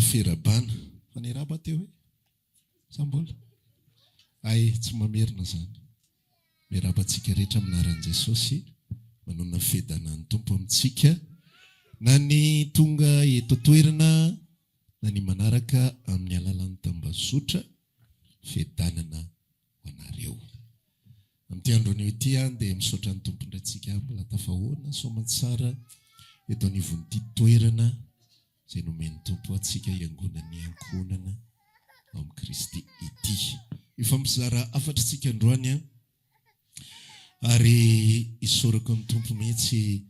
ferabana faneraba teo hoe sambola ay tsy mamerina zany mirabantsika rehetra aminaran'i Jesosy manona fedana ny tompo amintsika na ny tonga eto toerana na ny manaraka amin'ny alalan'ny tambazotra fedanana ho anareo amin'ity andronio ity dia misaotra ny tompondratsika mbola tafahoana somatsara eto anivon'ity toerana izay nomeny tompo atsika iangonany ankonana ao amin'ny Kristy ity ifampizara afatritsika androany ary isorako ny tompo mihitsy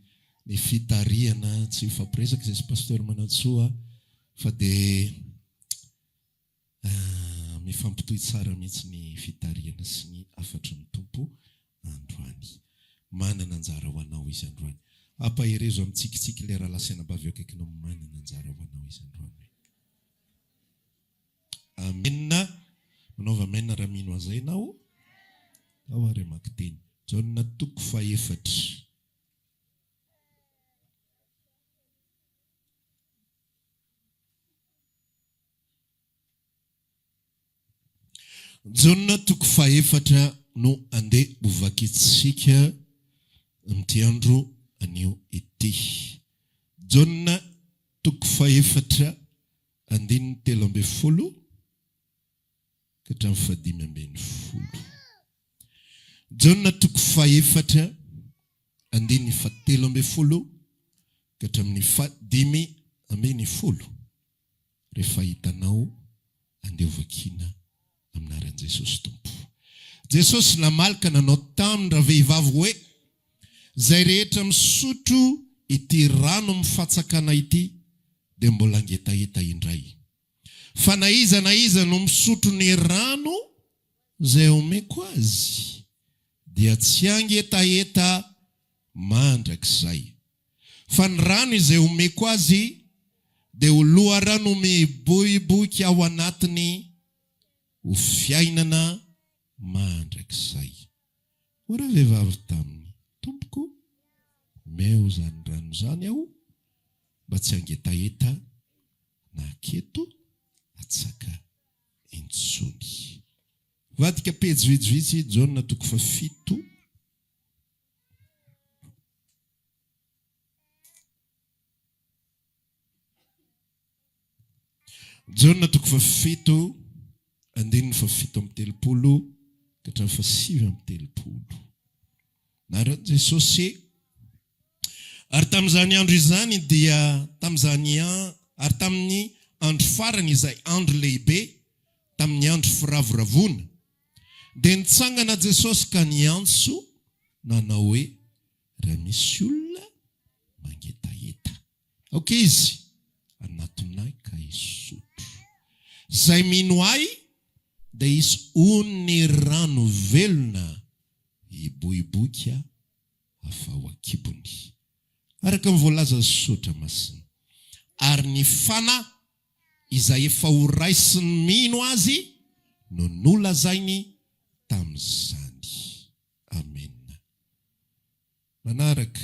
ny fitariana tsy fampiresaka izay sy pasteur Manatsoa fa dia mifampitohy tsara mihitsy ny fitariana sy ny afatry ny tompo androany manana anjara ho anao izy androany ampaherezo amintsikitsiky ilay raha lasaina bavy akaikinao manana anjara ho anao izy androany amena manaova amena raha mino azay ianao ao ary makiteny Jaona 4:4 Jaona 4:4 no andeha hovakitsika amin'ity andro anio ity Jaona 4:4 andininy 13 ka hatramin'ny 15 Jaona 4:4 andininy 13 ka hatramin'ny 15 rehefa hitanao andeha hovakina aminaran'i Jesosy tompo Jesosy namalaka nanao taminy raha vehivavy hoe zay rehetra misotro ity rano mifatsakana ity dia mbola angetaeta indray fa na iza no misotro ny rano zay omeko azy dia tsy angetaeta mandrakizay fa ny rano izay omeko azy dia ho loharano miboiboika ao anatiny ho fiainana mandrakizay ora vehivavy taminy tompoko meo zany rano zany aho mba tsy angetaeta na aketo atsaka intsony vadika pejy vitsivitsy Jaona 4:7 Jaona 4:7 andininy 7:30 ka hatramin'ny 9:30 naran'i Jesosy ary tamin'izany andro izany dia ary tamin'ny andro farany izay andro lehibe tamin'ny andro firavoravona dia nitsangana Jesosy ka niantso nanao hoe raha misy olona mangetaeta aoka izy anatinay ka isotro zay mino ahy dia isy ony rano velona hiboiboika afao akibony araka ny voalaza sotra masina ary ny fanahy izay efa ho raisiny mino azy no nolazainy tamin'izany amen manaraka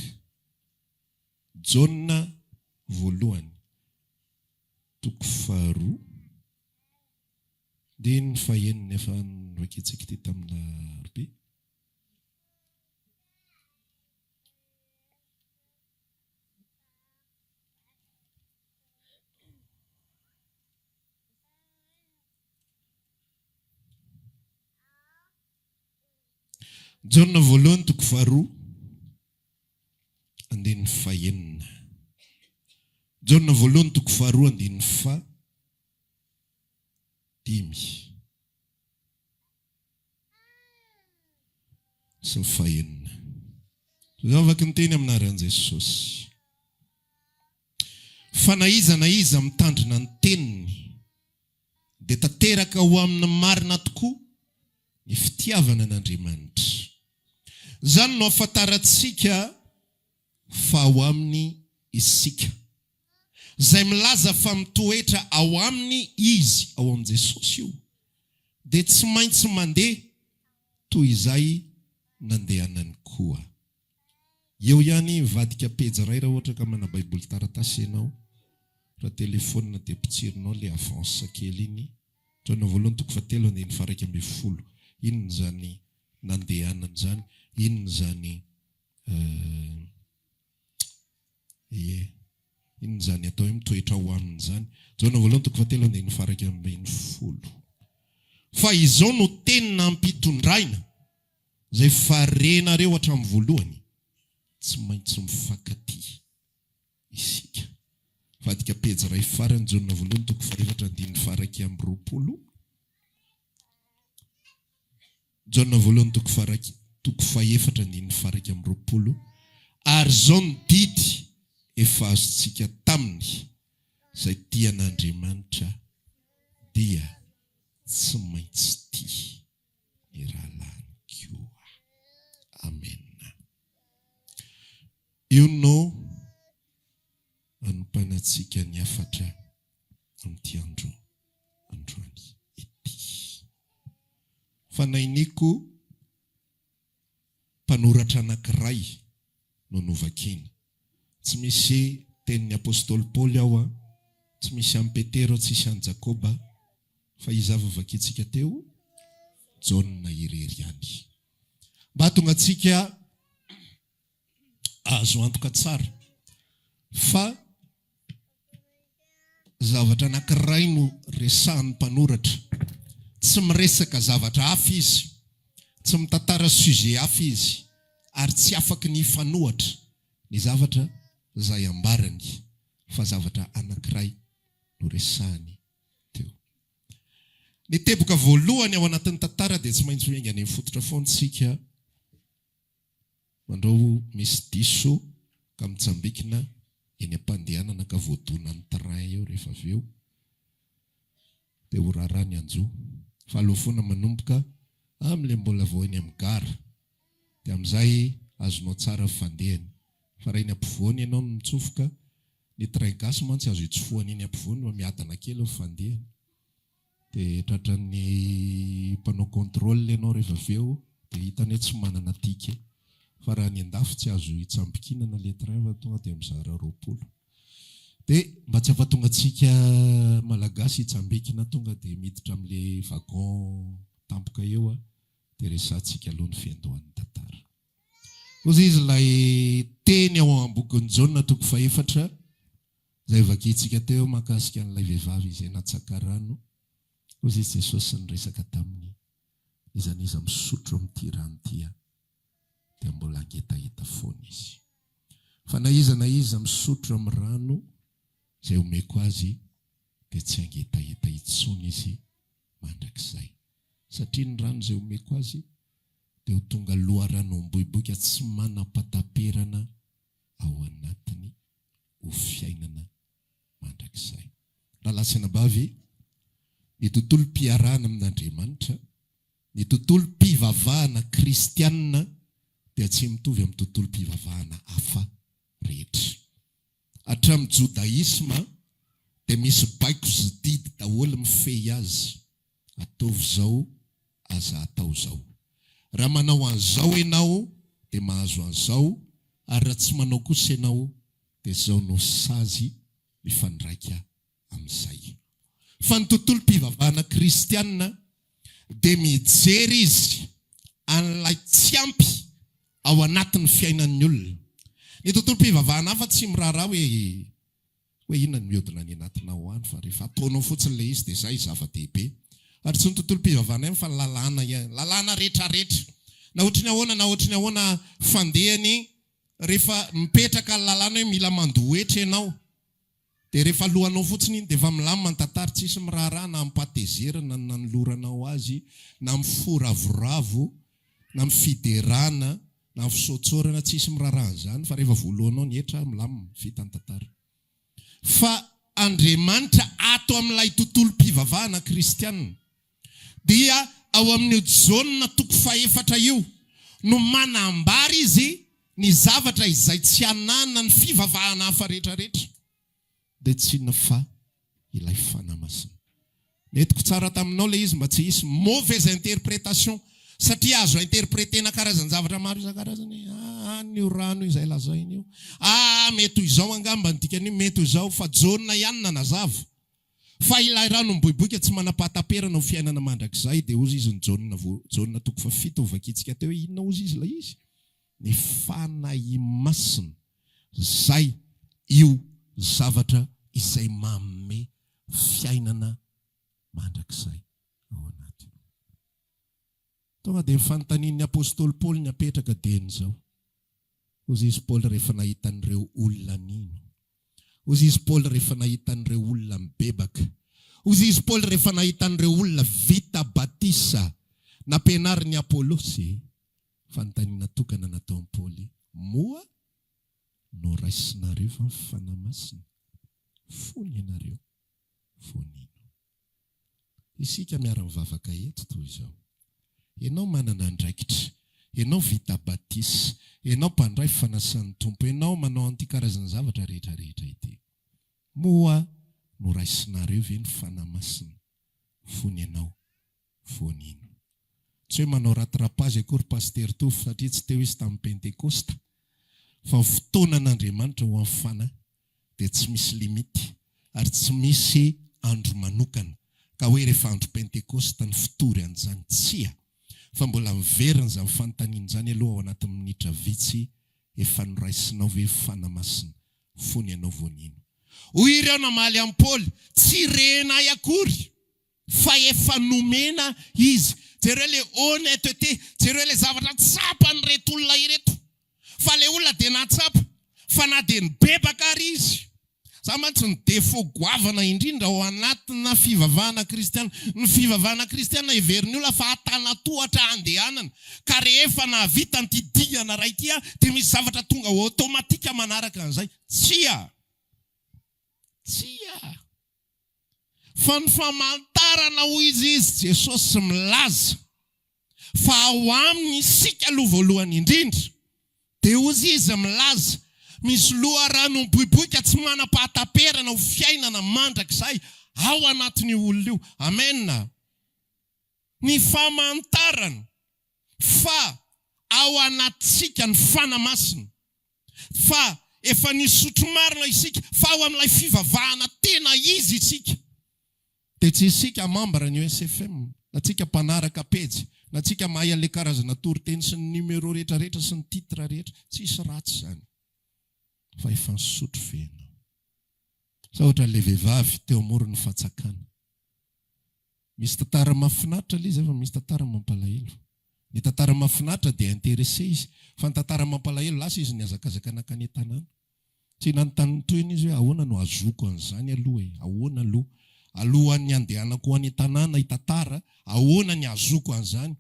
Jaona 1:2 dia ny faheniny efa nraketsika ity tamina robe Jaona 1:2 andininy fahenina Jaona 1:2 andininy 5 sy fahenina zavaka ny teny aminaran'i Jesosy fa na iza mitandrina ny teniny dia tanteraka ho amin'ny marina tokoa ny fitiavana an'Andriamanitra zany no ahafantarantsika fa ao aminy isika zay milaza fa mitoetra ao aminy izy ao amin'i Jesosy io dia tsy maintsy mandeha toy izay nandehanany koa eo ihany vadika pejy iray raha ohatra ka mana baiboly taratasy ianao raha telefônina dia pitsirinao le avance kely iny trana voalohany toko fatelo andeha ny faraka amby folo inony zany nandehanana zany inony zany inony zany atao hoe mitoetra ho aminy zany trana voalohany toko fatelo andeha ny faraka amby folo fa izao no tenina ampitondraina zay farenareo hatramin'ny voalohany tsy maintsy mifankaty isika vadika pejy ray farany jona voalohany toko faefatra andiny faraky amby roapolo jona voalohany toko faefatra andiny faraky amby roapolo ary zao ny didy efa azontsika taminy zay tian'Andriamanitra dia tsy maintsy tia ny rahalany koa. Amen. Io no anompanantsika ny afatra amin'ity androany ity. Fanainiko mpanoratra anankiray no novakiny. Tsy misy tenin'ny apôstôly Paoly ao tsy misy an'i Petero, tsy misy an'i Jakoba, fa izava vakitsika teo Jaona irery ihany. Mba hatonga antsika azo antoka tsara fa zavatra anankiray no resahan'ny mpanoratra, tsy miresaka zavatra hafa izy, tsy mitantara sujet hafa izy, ary tsy afaka ny fanohatra ny zavatra izay ambarany, fa zavatra anankiray no resahany teo. Ny teboka voalohany ao anatin'ny tantara dia tsy maintsy hoaingany amin'ny fototra foantsika mandrao misy diso ka mitsambikina eny am-pandehanana ka voadona ny train eo rehefa avy eo dia ho raharaha ny anjo fa alofoana manomboka amin'ilay mbola vao eny amin'ny gara dia amin'izay azonao tsara fandehany, fa raha eny ampovoany ianao no mitsofoka ny train gasy mantsy azo itsofohany eny ampovoany mba miadana kely ao fandehany dia tratran'ny mpanao contrôle ianao rehefa avy eo dia hitany hoe tsy manana ticket, fa raha ny andafy tsy azo itsambikinana le train fa tonga dia mizara 20. Dia mba tsy ampatonga antsika malagasy itsambikina tonga dia miditra amin'ilay wagon tampoka eo dia resantsika aloha ny fiandohan'ny tantara. Ozy izy ilay teny ao am-bokin'ny Jaona toko faefatra izay vakitsika teo mahakasika an'ilay vehivavy izay natsaka rano. Ozy izy Jesosy niresaka taminy izaniza misotro amin'ity rano ity dia mbola angetaheta foana izy. Fa na iza misotro amin'ny rano izay omeko azy dia tsy angetaheta intsony izy mandrakizay. Satria ny rano izay omeko azy dia ho tonga loharano miboiboika tsy manam-pataperana ao anatiny ho fiainana mandrakizay. Raha lasana bavy, ny tontolo mpiarahana amin'Andriamanitra, ny tontolo mpivavahana kristianina dia tsy mitovy amin'ny tontolo mpivavahana hafa rehetra. Hatramin'ny jodaisma dia misy baiko sy didy daholo mifehy azy. Ataovy zao, aza atao zao. Raha manao an'izao ianao dia mahazo an'izao, ary raha tsy manao kosa ianao dia zao no sazy mifandraika amin'izay. Fa ny tontolo mpivavahana kristianina dia mijery izy an'ilay tsy ampy ao anatin'ny fiainan'ny olona. Ny tontolo mpivavahana hafa tsy miraharaha hoe inona ny mihodina any anatina ao any, fa rehefa ataonao fotsiny ilay izy dia izay zava-dehibe. Ary tsy ny tontolo mpivavahana ihany fa lalàna rehetrarehetra. Na ohatrany ahoana fandehany rehefa mipetraka lalàna hoe mila mandohetra ianao. Dia rehefa alohanao fotsiny iny dia efa milamina ny tantara, tsy misy miraharaha na ampatezerana na noloranao azy, na miforavoravo, na mifiderana, na fisotsorana, tsy misy miraharaha izany, fa rehefa voalohanao ny hetra milamina vita ny tantara. Fa Andriamanitra ato amin'ilay tontolo mpivavahana kristianina dia ao amin'ny Jaona toko faefatra io no manambara izy ny zavatra izay tsy anana ny fivavahana hafa rehetrarehetra dia tsy inona fa ilay fanamasina. Netiko tsara taminao ilay izy mba tsy hisy mauvaise interprétation, satria azo interprétena karazany zavatra maro isan-karazany. Nio rano izay lazainy io, mety izao angamba dikany mety izao fa Jona ihany nanazava fa ilay rano miboiboika tsy manapahataperana ho fiainana mandrakizay dia ozy izy ny Jona toko fa 7 vakitsika teo inona ozy izy ilay izy ny fanahy masina zay io zavatra izay manome fiainana mandrakizay ao anatiny. Tonga dia fanontanian'ny apôstôly Paoly ny apetraka dieny zao. Ozy izy Paoly rehefa nahitan'ireo olona nino. Ozy izy Paoly rehefa nahitan'ireo olona mibebaka. Ozy izy Paoly rehefa nahitan'ireo olona vita batisa. Nampianarin'ny Apôlôsy fanontaniana tokana nataon'i Paoly. Moa no raisinareo fa ny fanamasina. Fony ianareo fonino. Isika miara-mivavaka eto toy izao. Ianao manana andraikitra. Ianao vita batisa. Ianao mpandray fanasan'ny tompo. Ianao manao an'ity karazana zavatra rehetra ity. Moa no raisinareo ve ny fanamasina. Fony ianao fonino. Tsy hoe manao ratrapazy akory paster Tofo satria tsy teo izy tamin'ny Pentekosta. Fa ny fotoanan'Andriamanitra ho amin'ny fanahy dia tsy misy limity ary tsy misy andro manokana. Ka hoe rehefa andro Pentekosta ny fitory an'izany tsia. Fa mbola miverina izany fanontaniana izany aloha ao anatin'ny minitra vitsy efa noraisinao ve fanamasina fony ianao vonino. Hoy ireo namaly amin'ny Paoly tsy renay akory fa efa nomena izy. Jereo le honnêteté, jereo le zavatra tsapany reto olona ireto. Fa le olona dia natsapa fa na dia nibebaka ary izy. Za mantsy ny defo goavana indrindra ao anatina fivavahana kristiana. Ny fivavahana kristiana heveriny olona fa hatana tohatra andehanana. Ka rehefa nahavita n'ity dingana ray ity dia misy zavatra tonga automatika manaraka an'izay. Tsia. Fa ny famantarana ho izy Jesosy milaza fa ao aminy isika aloha voalohany indrindra. Dia ozy izy milaza misy loharano miboiboika tsy manapahataperana ho fiainana mandrakizay ao anatin'ny olona io. Amen. Ny famantarana fa ao anatsika ny fanamasina. Fa efa nisotro marina isika fa ao amin'ilay fivavahana tena izy isika. Dia tsy isika mambara ny SFM, na tsika mpanaraka pejy, na tsika mahay an'ilay karazana toriteny sy ny numéro rehetrarehetra sy ny titra rehetra, tsisy ratsy izany. Fa efa nisotro vena. Sa ohatra ilay vehivavy teo amoron'ny fatsakana. Misy tantara mahafinaritra ilay izy, fa misy tantara mampalahelo. Ny tantara mahafinaritra dia intéressé izy, fa ny tantara mampalahelo lasa izy niazakazaka nakany an-tanàna. Tsy nanontany toyiny izy hoe ahoana no azoko an'izany aloha e, ahoana aloha. Alohan'ny andehanako any an-tanàna hitantara, ahoana ny azoko an'izany.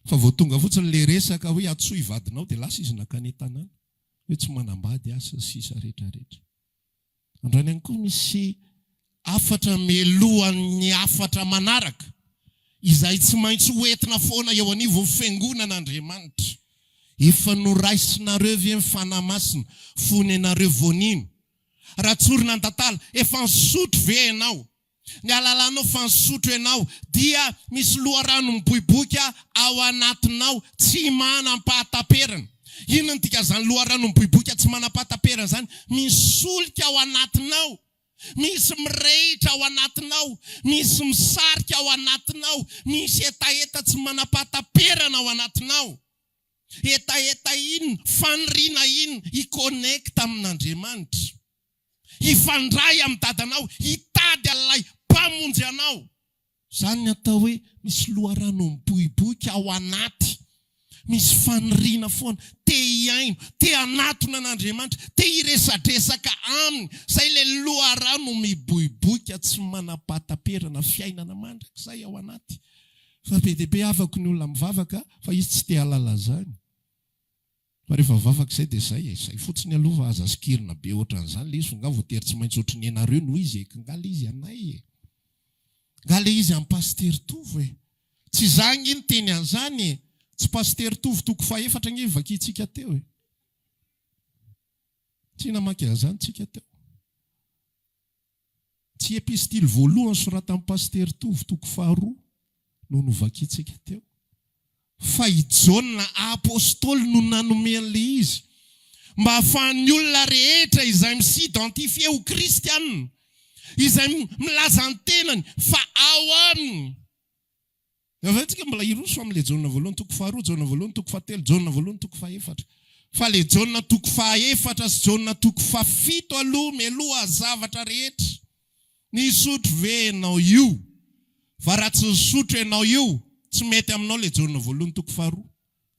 Fa vao tonga fotsiny le resaka hoe atsoy vadinao dia lasa izy nakany an-tanàna. Hoe tsy manambady asa sisa rehetrarehetra. Andrany ihany koa misy afatra melohan'ny afatra manaraka izay tsy maintsy hoentina foana eo anivon'ny fiangonan'Andriamanitra. Efa noraisinareo ve ny fanamasina fony ianareo vonino. Raha tsorina an-tantala efa nisotro ve ianao. Ny alalanao fa nisotro ianao dia misy loharano miboiboika ao anatinao tsy manam-pahataperana. Inona tika zany loharano miboiboika tsy manam-pahataperana zany? Misolika ao anatinao. Misy mirehitra ao anatinao, misy misarika ao anatinao, misy etaeta tsy manapahataperana ao anatinao. Etaeta iny, faniriana iny, i-connecta amin'Andriamanitra. Ifandray amin'ny dadanao, hitady an'ilay mpamonjy anao. Zany ny atao hoe misy loharano miboiboika ao anaty. Misy faniriana foana, te hiaino, te hanatona an'Andriamanitra, te hiresadresaka aminy. Zay le loharano miboiboika tsy manapahataperana fiainana mandrakizay ao anaty. Fa be dia be afaka ny olona mivavaka fa izy tsy te halala zany. Fa rehefa vavaka izay dia izay fotsiny aloha aza sikirina be ohatran'izany le izy, nga voatery tsy maintsy ohatry ny ianareo no izy e, ngala izy anay e. Ngala izy amin'ny paster Tofo e. Tsy zany iny teny an'izany e. Tsy paster Tofo toko 4 ny vakitsika teo e. Tsy namaky an'izany tsika teo. Tsy epistily voalohany soratan'ny paster Tofo toko 2 no novakitsika teo. Fa i Jona apôstôly no nanome an'ilay izy. mba hahafahan'ny olona rehetra izay misidentifie ho kristianina, izay milaza ny tenany fa ao aminy. Avantsika mbola iroso amin'ilay Jaona voalohany toko faharoa, Jaona voalohany toko fahatelo, Jaona voalohany toko fahaefatra. Fa le Jaona toko fahaefatra sy Jaona toko fahafito aloha mialoha zavatra rehetra. Nisotro ve ianao io? Fa raha tsy nisotro ianao io, tsy mety aminao le Jaona voalohany toko faharoa,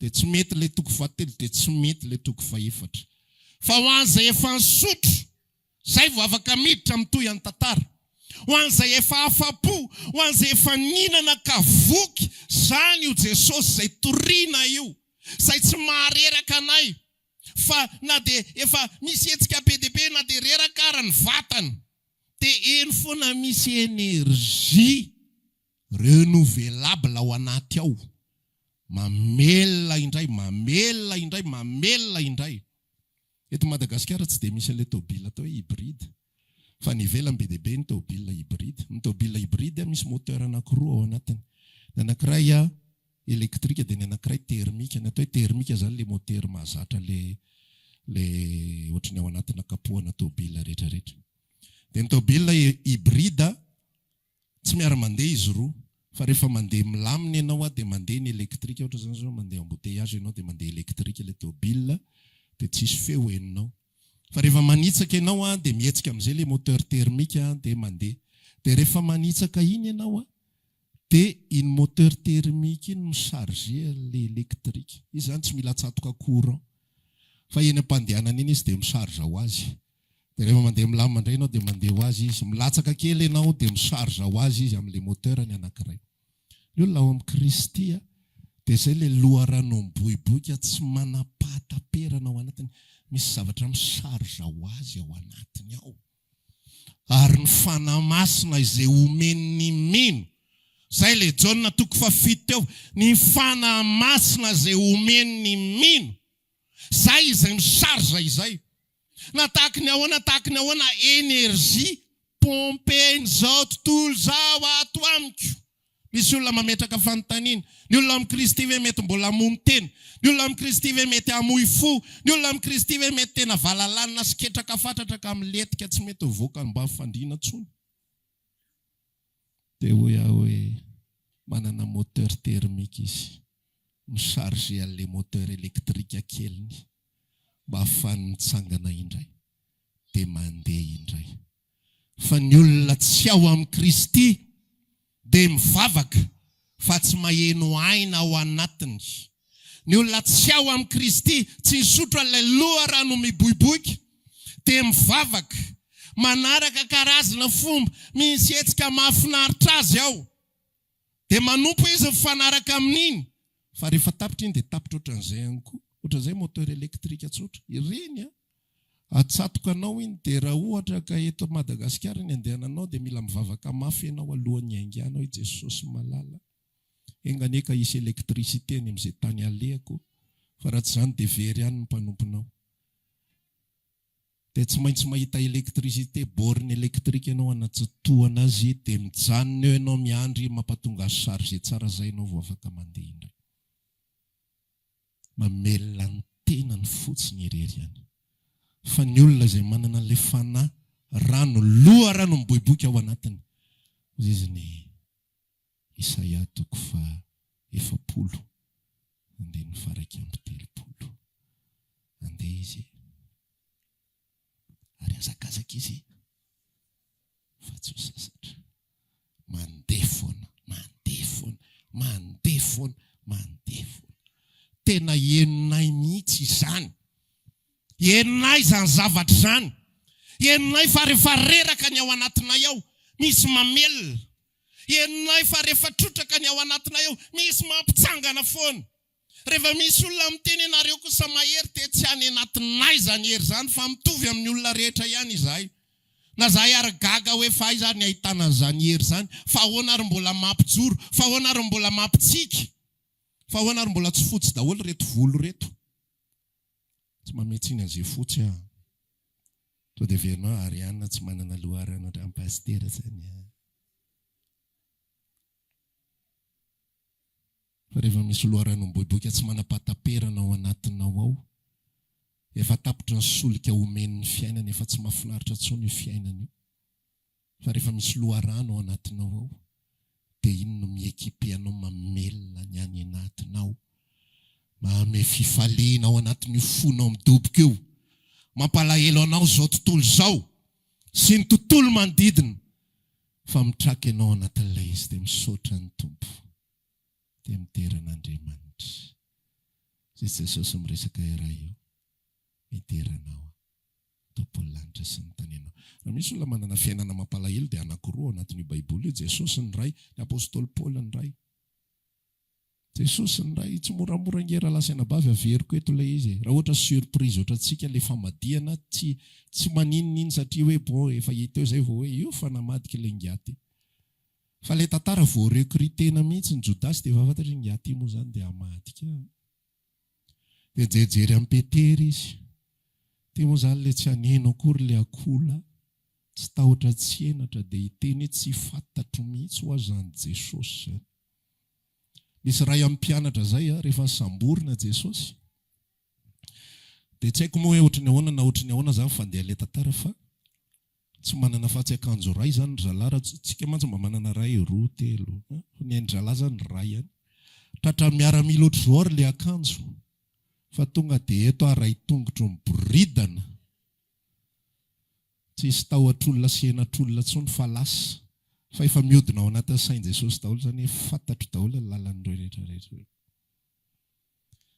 dia tsy mety le toko fahatelo, dia tsy mety le toko fahaefatra. Fa ho an'izay efa nisotro, zay vao afaka miditra mitohy any tantara. Ho an'izay efa afa-po, ho an'izay efa ninana ka voky, zany io Jesosy zay toriana io, zay tsy mahareraka anay. Fa na dia efa misy hetsika be dia be, na dia reraka ara ny vatany, dia eny foana misy energia renouvelable ao anaty ao. Mamelona indray, mamelona indray, mamelona indray. Eto Madagasikara tsy dia misy ilay tôbila atao hoe hybride. Fa ny ivelany be dia be ny tôbila hybride. Ny tôbila hybride misy moteur anankiroa ao anatiny. Ny anankiray elektrika dia ny anankiray termika. Ny atao hoe termika zany ilay moteur mahazatra ilay ohatrany ao anatina kapohana tôbila rehetrarehetra. Dia ny tôbila hybride tsy miara-mandeha izy roa. Fa rehefa mandeha milamina ianao dia mandeha ny elektrika, ohatra zany zao mandeha embouteillage ianao dia mandeha elektrika ilay tôbila, dia tsisy feo heninao. Fa rehefa manitsaka ianao dia mihetsika amin'izay ilay moteur termika dia mandeha. Dia rehefa manitsaka iny ianao dia iny moteur termika iny misarge ilay elektrika. Izy zany tsy mila atsatoka courant, fa eny am-pandehanana iny izy dia misarge ho azy. Dia rehefa mandeha milamina indray ianao dia mandeha ho azy izy. Milatsaka kely ianao dia misarge ho azy izy amin'ilay moteur ny anankiray. Ny olona ao amin'ny Kristy dia izay ilay loharano miboiboika tsy manapahataperana ao anatiny. Misy zavatra misarge ho azy ao anatiny ao. Ary ny fanamasina izay omeny mino, izay ilay Jaona toko fahafito eo, ny fanamasina izay omeny mino, izay izay misarge izay. Na tahaka ny ahoana energia pompeny zao tontolo zao ato amiko. Misy olona mametraka fanontaniana. Ny olona amin'ny Kristy ve mety mbola hamono tena? Ny olona amin'ny Kristy ve mety hamoy fo? Ny olona amin'ny Kristy ve mety tena valalanina sy ketraka fatratra ka miletika tsy mety voaka mba fandriana tsony? Dia hoe hoe manana moteur termika izy, misarge an'ilay moteur elektrika keliny mba ahafahany mitsangana indray dia mandeha indray. Fa ny olona tsy ao amin'ny Kristy dia mivavaka fa tsy maheno aina ao anatiny. Ny olona tsy ao amin'ny Kristy tsy nisotro ilay loharano miboiboika dia mivavaka manaraka karazana fomba misy hetsika mahafinaritra azy ao, dia manompo izy mifanaraka amin'iny. Fa rehefa tapitra iny dia tapitra ohatran'izay ihany koa, ohatran'izay moteur elektrika tsotra ireny atsatoka anao iny. Dia raha ohatra ka eto Madagasikara ny andehananao dia mila mivavaka mafy ianao alohan'ny hainganao i Jesosy malala. Enganeka isy elektricité any amin'izay tany alehako, fa raha tsy izany dia very ihany ny mpanomponao. Dia tsy maintsy mahita elektricité, borne elektrika ianao anatsitohana azy, dia mijanona eo ianao miandry mampatonga azy charge tsara zay ianao vao afaka mandeha indray. Mamelona ny tenany fotsiny irery ihany. Fa ny olona izay manana ilay fanahy rano, loharano miboiboika ao anatiny, izy ny Isaia toko faha-efapolo andiny faraiky amby telopolo. Andeha izy ary azakazaka izy fa tsy ho sasatra. Mandeha foana, mandeha foana, mandeha foana, mandeha foana. Tena henonay mihitsy izany. Henonay izany zavatra izany. Henonay fa rehefa reraka ny ao anatinay ao misy mamelona. Henonay fa rehefa trotraka ny ao anatinay ao misy mampitsangana foana. Rehefa misy olona miteny ianareo kosa mahery dia tsy any anatinay izany hery izany, fa mitovy amin'ny olona rehetra ihany izahay. Na zahay ary gaga hoe fa izany ahitana an'izany hery izany, fa ahoana ary mbola mampijoro, fa ahoana ary mbola mampitsiky, fa ahoana ary mbola tsy fotsy daholo reto volo reto. Tsy mametsiny an'izay fotsy to dia verinao Ariana tsy manana loharano raha pastera izany. Fa rehefa misy loharano miboiboika tsy manapataperana ao anatinao ao, efa tapitra ny solika omen'ny fiainana, efa tsy mahafinaritra tsony io fiainana io. Fa rehefa misy loharano ao anatinao ao, dia iny no miekipe anao mamelona ny any anatinao, mahame fifaliana ao anatin'io fonao midobika io, mampalahelo anao zao tontolo zao sy ny tontolo manodidina, fa mitraka ianao anatin'ilay izy dia misaotra ny Tompo, dia miteran'Andriamanitra. Zay Jesosy miresaka iray io, miteranao tompony lanitra sy ny tany ianao. Raha misy olona manana fiainana mampalahelo dia anankiroa anatin'io Baiboly io, Jesosy ny ray, ny apôstôly Paoly ny ray. Jesosy ny ray tsy moramora ngera lasaina bavy averiko eto ilay izy. Raha ohatra surprise ohatra antsika ilay famadihana, tsy maninonino satria hoe bon efa hiteo zay vao hoe io fa namadika ilay ngiaty. Fa ilay tantara vao rekritena mihitsy ny Jodasy dia efa fantatra ngiaty moa zany dia hamadika. Dia jejery amin'ny Petera izy. Dia moa zany ilay tsy haneno akory ilay akola, tsy tahotra tsy henatra dia hiteny hoe tsy fantatro mihitsy ho azany Jesosy zany. Misy ray amin'ny mpianatra zay rehefa samborina Jesosy. Dia tsy haiko moa hoe ohatrany ahoana na ohatrany ahoana zany fandeha ilay tantara, fa tsy manana fahatsi-akanjo ray zany ry zalahy, tsika mantsy mba manana ray roa telo. Ny andry-zalahy zany ray any. Tratra miaramila ohatr'izao ary ilay akanjo. Fa tonga dia eto ray tongotro miboridana. Tsisy tahotr'olona sy henatr'olona tsony fa lasa. Fa efa mihodina ao anatin'ny sain'i Jesosy daholo zany hoe fantatro daholo ny lalan'ireo rehetrarehetra.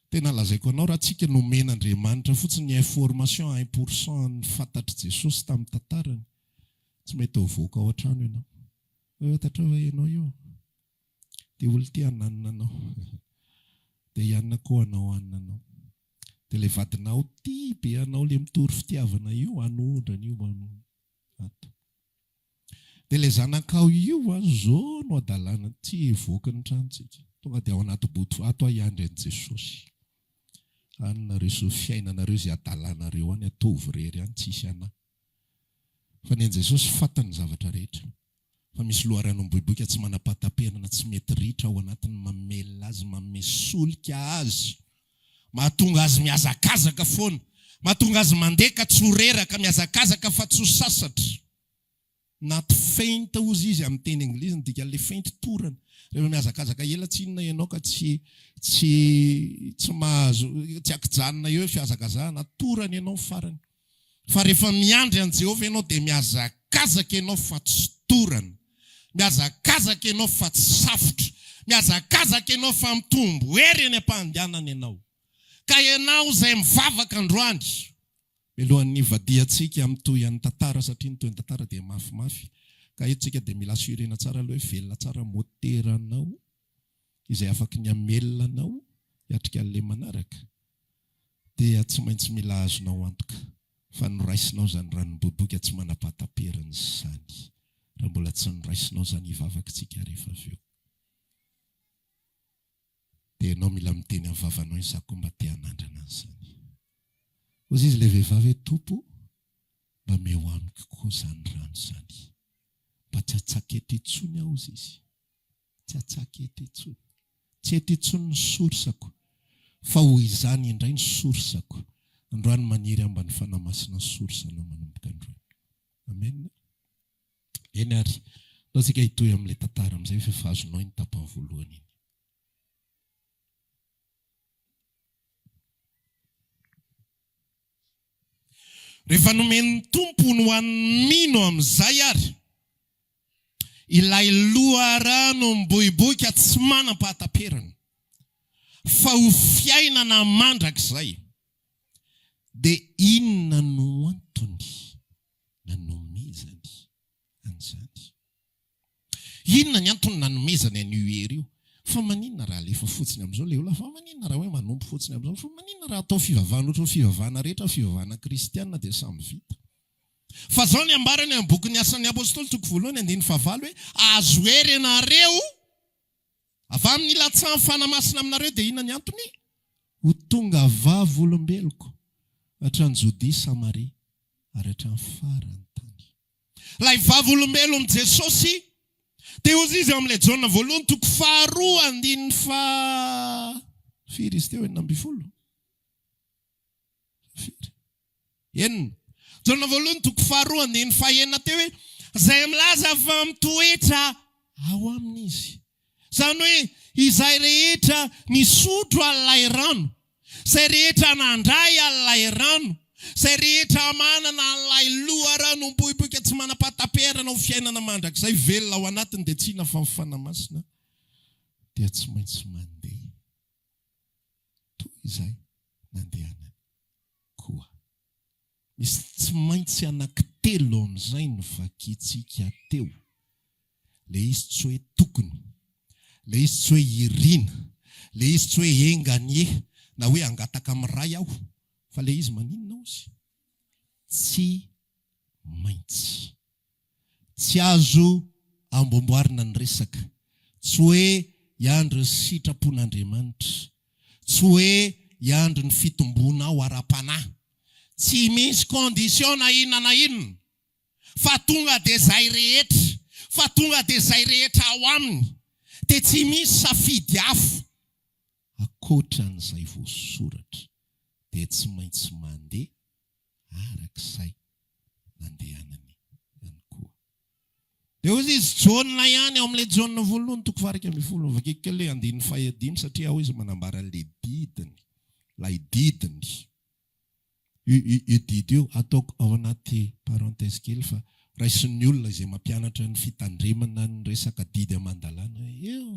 Tena lazaiko anao raha tsika nomen'Andriamanitra fotsiny information 1% ny fantatry Jesosy tamin'ny tantarany, tsy mety ho voaka ao an-trano ianao. Hoe fantatra fa ianao io dia olo ty hananina anao, dia hianona koa anao hanina anao. Dia ilay vadinao ty be anao ilay mitory fitiavana io, hanondrana io ato. Dia ilay zanakao io zao no adalana tsy evoaka ny tranontsika. Tonga dia ao anaty boto ato hiandry an'i Jesosy. Anareo so fiainanareo izay adalanareo any atovy rery any tsisy anahy. Fa ny Jesosy fantany zavatra rehetra. Fa misy loharano miboiboika tsy manam-pahatam-penana, tsy mety ritra ao anatiny mamelona azy, mamesolika azy, mahatonga azy mihazakazaka foana, mahatonga azy mandeka tsy ho reraka, mihazakazaka fa tsy ho sasatra. Not faint ozy izy amin'ny teny Anglisy, ny dika ilay faint torana. Rehefa mihazakazaka ela tsy inona ianao ka tsy mahazo, tsy akijanona eo fihazakazahana, torana ianao farany. Fa rehefa miandry an Jehovah ianao dia mihazakazaka ianao fa tsy torana. Mihazakazaka ianao fa tsy safotra. Mihazakazaka ianao fa mitombo hery any am-pahandianana ianao. Ka ianao izay mivavaka androandry, mialohan'ny vadiantsika amin'ny toy an'ny tantara, satria ny toy ny tantara dia mafimafy. Ka etsika dia mila assurena tsara aloha hoe velona tsara moteranao izay afaka ny amelona anao hiatrika an'ilay manaraka. Dia tsy maintsy mila azonao antoka. Fa noraisinao zany raha niboboka tsy manam-pahatam-perana zany. Raha mbola tsy noraisinao zany hivavakatsika rehefa avy eo. Dia ianao mila miteny amin'ny vavanao ny zako mba te hanandrana an'izany. Ozy izy ilay vehivavy hoe Tompo, mba meo amiko koa zany rano zany. Mba tsy atsaka eto intsony aho ozy izy. Tsy atsaka eto intsony. Tsy eto intsony ny sorsako, fa hoy izany indray ny sorsako. Androany maniry ambany fanamasina ny sorsana manomboka androany. Amen. Eny ary, taontsika hitohy amin'ilay tantara amin'izay efa azonao ny tapany voalohany iny. Rehefa nomen'ny Tompo no hanmino amin'izay ary, ilay loharano miboiboika tsy manam-pahatam-perana, fa ho fiainana mandrakizay, dia inona no antony nanomezany an'izany? Inona ny antony nanomezany an'io hery io? Fa maninona raha alefa fotsiny amin'izao ilay olona? Fa maninona raha hoe manompo fotsiny amin'izao? Fa maninona raha atao fivavahana ohatry ny fivavahana rehetra, fivavahana kristianina dia samy vita. Fa zao ny ambarany amin'ny boky ny asan'ny apôstôly toko voalohany 9:9 hoe azo hery ianareo avy amin'ny latsahan'ny fanamasina aminareo, dia inona ny antony? Ho tonga vavy olombeloko hatrany Jodia, Samaria ary hatrany farany tany. Ilay vavy olombelo amin'ny Jesosy dia ozy izy amin'ilay Jaona voalohany toko 2:5 izy teo 9. enina Jona voalohany toko faharoa andiny fahaenina teo hoe izay milaza fa mitoetra ao amin'izy. Izany hoe izay rehetra nisotro alilay rano, izay rehetra nandray alilay rano, izay rehetra manana alilay loharano mipoipoika tsy manapataperana ho fiainana mandrakizay velona ao anatiny dia tsy hina fa mifanamasina dia tsy maintsy mandeha toy izay nandehanany koa. Misy tsy maintsy anankitelo amin'izay no vakiantsika teo. Ilay izy tsy hoe tokony, ilay izy tsy hoe irina, ilay izy tsy hoe enganie na hoe angataka amin'iray aho, fa ilay izy maninona ozy? Tsy maintsy. Tsy azo ambomboarina ny resaka. Tsy hoe hiandro ny sitrapon'Andriamanitra. Tsy hoe hiandro ny fitombona ao ara-panahy. Tsy misy kondisiona na inona. Fa tonga dia izay rehetra. Fa tonga dia izay rehetra ao aminy. Dia tsy misy safidy hafa. Ankoatran'izay voasoratra. Dia tsy maintsy mandeha arak'izay nandehanany ihany koa. Dia hozy izy Jona ihany ao amin'ilay Jona voalohany toko faha 12 vakiko kely hoe andiny fahadimy satria ao izy manambara ilay didiny. Ilay didiny. Io didy io ataoko ao anaty parenthèse kely fa raisin'ny olona izay mampianatra ny fitandremana ny resaka didy amandalana.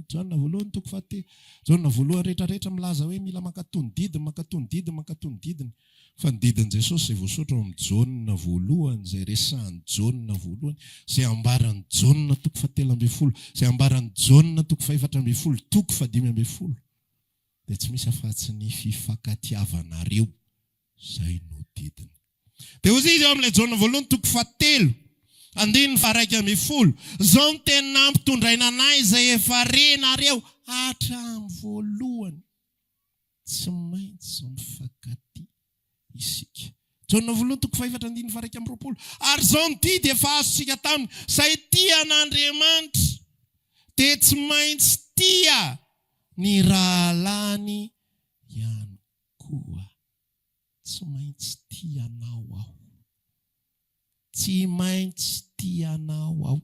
Jona voalohany toko fahatelo. Jona voalohany rehetrarehetra milaza hoe mila mankatony didiny, mankatony didiny, mankatony didiny. Fa ny didin' Jesosy izay voasoratra amin'ny Jona voalohany, izay resahan'ny Jona voalohany, izay ambaran'ny Jona toko fahatelo ambin'ny folo, izay ambaran'ny Jona toko fahaefatra ambin'ny folo, toko fahadimy ambin'ny folo. Dia tsy misy afa-tsy ny fifankatiavanareo izay no didiny. Dia hozy izy ao amin'ilay Jona voalohany toko fahatelo andiny faha 1:10. Izao no tena nampitondraina anay izay efa renareo hatramin'ny voalohany. Tsy maintsy mifankatia isika. Jona voalohany toko fahaefatra andiny faha 1:20. Ary izao ny didy efa azontsika taminy, izay tia an'Andriamanitra dia tsy maintsy tia ny rahalany ihany koa. Tsy maintsy tianao aho. Tsy maintsy tianao aho.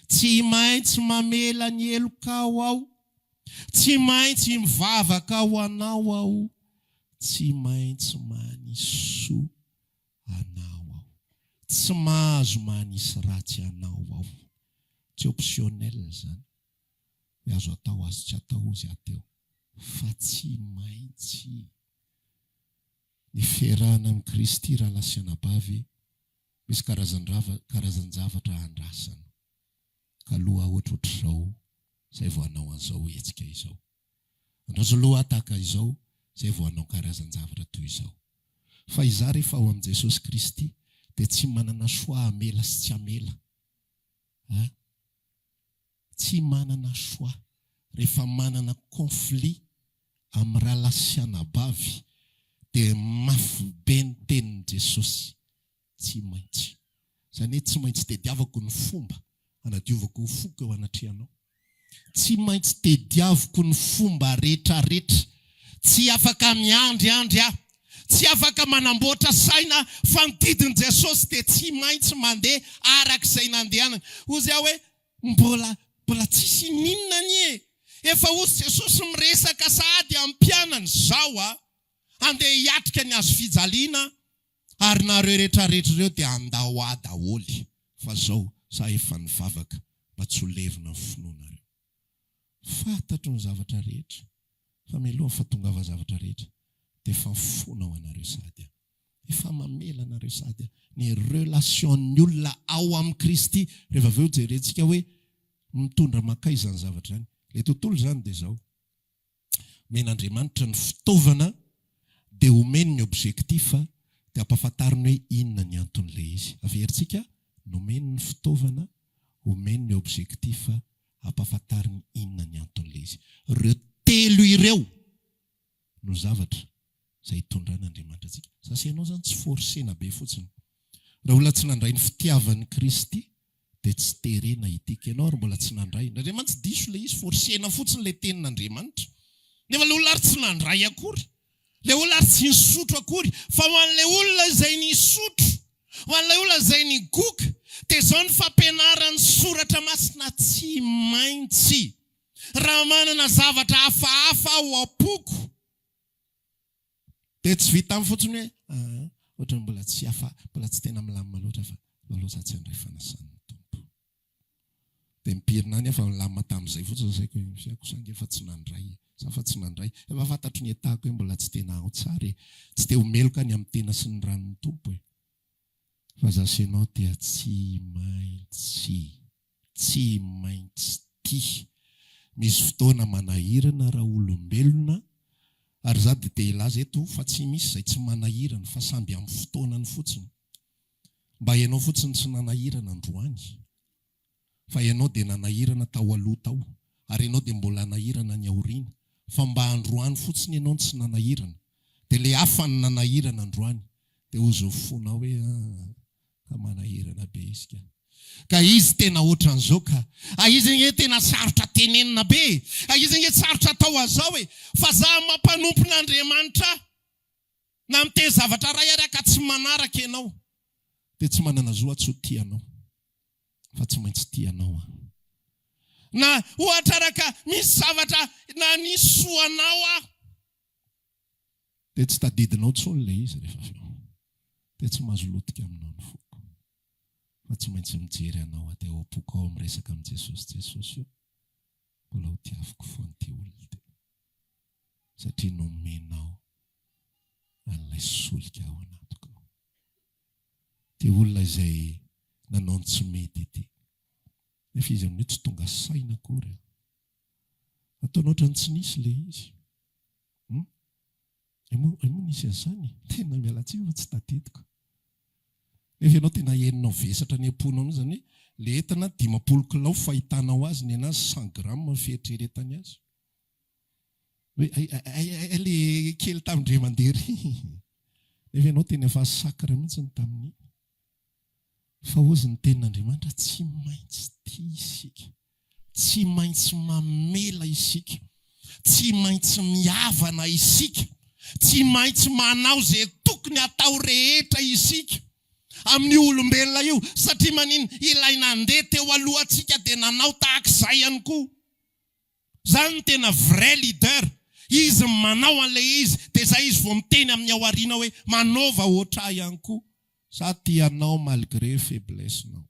Tsy maintsy mamela ny helokao aho. Tsy maintsy mivavaka ho anao aho. Tsy maintsy manisoa anao aho. Tsy mahazo manisy ratsy anao aho. Tsy optionnel zany. Azo atao, azo tsy atao izy ateo. Fa tsy maintsy. Ny fiarahana amin'ny Kristy raha lasianabavy, misy karazan-javatra andrasana. Ka aloha ohatrohatr'izao, izay vao hanao an'izao hetsika izao. Andraso aloha tahaka izao, izay vao hanao karazan-javatra toy izao. Fa izaho rehefa ao amin'i Jesosy Kristy, dia tsy manana choix hamela sy tsy hamela. Tsy manana choix. Rehefa manana conflit amin'ny raha lasianabavy, dia mafy be ny tenin'i Jesosy. Tsy maintsy. Izany hoe tsy maintsy tediavako ny fomba hanadiovako ho foka eo anatrehanao. Tsy maintsy tediavako ny fomba rehetrarehetra. Tsy afaka miandry aho. Tsy afaka manamboatra saina fa ny didin' Jesosy dia tsy maintsy mandeha arak'izay nandehanany. Hozy aho hoe mbola tsisy ninona nie. Efa hozy Jesosy miresaka sahady amin'ny mpianany zao andeha hiatrika ny azo fijaliana. Ary nareo rehetrarehetra ireo dia andao adaholy. Fa zao, sa efa nivavaka mba tsy ho levina ny finoanareo. Fantatro ny zavatra rehetra. Fa mialoha fahatongava zavatra rehetra. Dia efa mifona ao anareo sady. Efa mamela anareo sady. Ny relation'ny olona ao amin'ny Kristy. Rehefa avy eo jerentsika hoe mitondra makay izany zavatra izany. Ilay tontolo izany dia izao. Men'Andriamanitra ny fitaovana dia omeny ny objektifa. Dia ampahafantariny hoe inona ny anton'ilay izy. Averintsika, nomeny ny fitaovana, omeny ny objektifa, ampahafantariny inona ny anton'ilay izy. Ireo telo ireo no zavatra izay hitondran'Andriamanitra antsika. Sasy ianao zany tsy forsena be fotsiny. Raha olona tsy nandray ny fitiavan'ny Kristy, dia tsy terena hitika ianao ary mbola tsy nandray. N'Andriamanitra tsy diso ilay izy forsena fotsiny ilay tenin'Andriamanitra. Nefa ilay olona ary tsy nandray akory. le olona tsy nisotro akory fa ho an'le olona izay nisotro ho an'ilay olona izay nigoka dia izao ny fampianarany soratra masina tsy maintsy raha manana zavatra hafahafa ao am-poko dia tsy vita amin'ny fotsiny hoe ohatra mbola tsy hafa mbola tsy tena milamina loatra fa loaloha tsy andray fanasan'ny tompo dia mipirina any efa milamina tamin'izay fotsiny zaiko kosange efa tsy nandray fa tsy nandray efa fantatro ny etahako hoe mbola tsy tena ao tsara tsy te homeloka any amin'ny tena sy ny ranon'ny tompo fa zasenao dia tsy maintsy tia misy fotoana manahirana raha olombelona ary za dia ilaza eto fa tsy misy izay tsy manahirana fa samby amin'ny fotoanany fotsiny mba ianao fotsiny tsy nanahirana androany fa ianao dia nanahirana tao aloha tao ary ianao dia mbola nanahirana ny aoriana fa mba androany fotsiny ianao tsy nanahirana dia le hafa ny nanahirana androany dia ozo fonao hoe ka manahirana be izy ka izy tena ohatran'izao ka izy nge tena sarotra tenenina be izy nge sarotra atao azao fa za mampanompo n'Andriamanitra na miteny zavatra ray ary ka tsy manaraka ianao dia tsy manana zo atso tianao fa tsy maintsy tianao na ohatra raka misy zavatra na nisoanao dia tsy tadidinao tsony le izy rehefa dia tsy mahazo lotika aminao ny foko fa tsy maintsy mijery anao dia ao am-poko ao miresaka amin'i Jesosy io mbola ho tiaviko foana ty olona ty satria nomenao an'ilay solika ao anatiko ty olona izay nanao ny tsy mety ity nefa izy amin'io tsy tonga saina akory ataonao ohatrany tsy nisy le izy emo nisy an'izany tena mialatsy fa tsy tadidiko nefa ianao tena heninao vesatra ny amponao amin'io zany le entana 50 kilao fahitanao azy ny anazy 100 gramma fieritreretany azy hoe le kely tamindre mandery nefa ianao tena efa sakra mihitsy ny tamin'iny fa ozy ny tenin'Andriamanitra tsy maintsy tia isika tsy maintsy mamela isika tsy maintsy mihavana isika tsy maintsy manao izay tokony atao rehetra isika amin'ny olombelona io satria manino ilaina andeha teo alohantsika dia nanao tahaka izay ihany koa zany tena vrai leader izy manao an'ilay izy dia izay izy vao miteny amin'ny ao aoriana hoe manaova ohatrah ihany koa sa tianao malgré faiblessenao